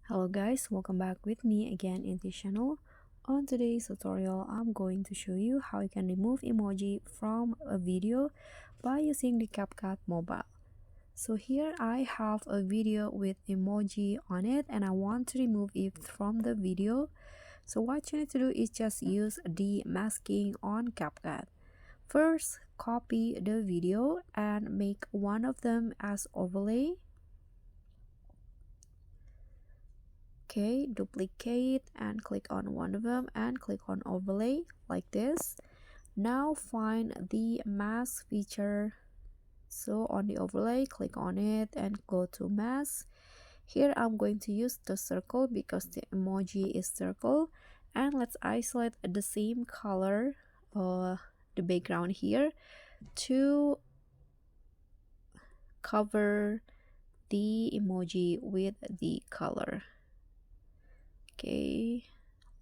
Hello guys, welcome back with me again in this channel. On today's tutorial, I'm going to show you how you can remove emoji from a video by using the Capcut mobile. So here I have a video with emoji on it and I want to remove it from the video. So what you need to do is just use the masking on Capcut. First, copy the video and make one of them as overlay. Okay, duplicate and click on one of them and click on overlay like this. Now find the mask feature. So on the overlay, click on it and go to mask. Here I'm going to use the circle because the emoji is circle, and let's isolate the same color, the background here, to cover the emoji with the color. Okay,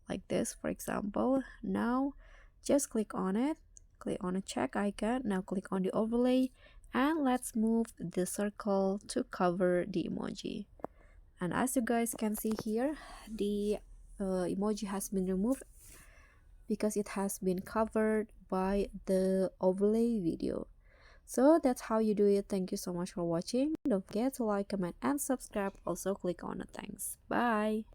like this for example. Now just click on it, click on a check icon. Now click on the overlay and let's move the circle to cover the emoji. And as you guys can see here, the emoji has been removed because it has been covered by the overlay video. So that's how you do it. Thank you so much for watching. Don't forget to like, comment and subscribe. Also click on the thanks. Bye.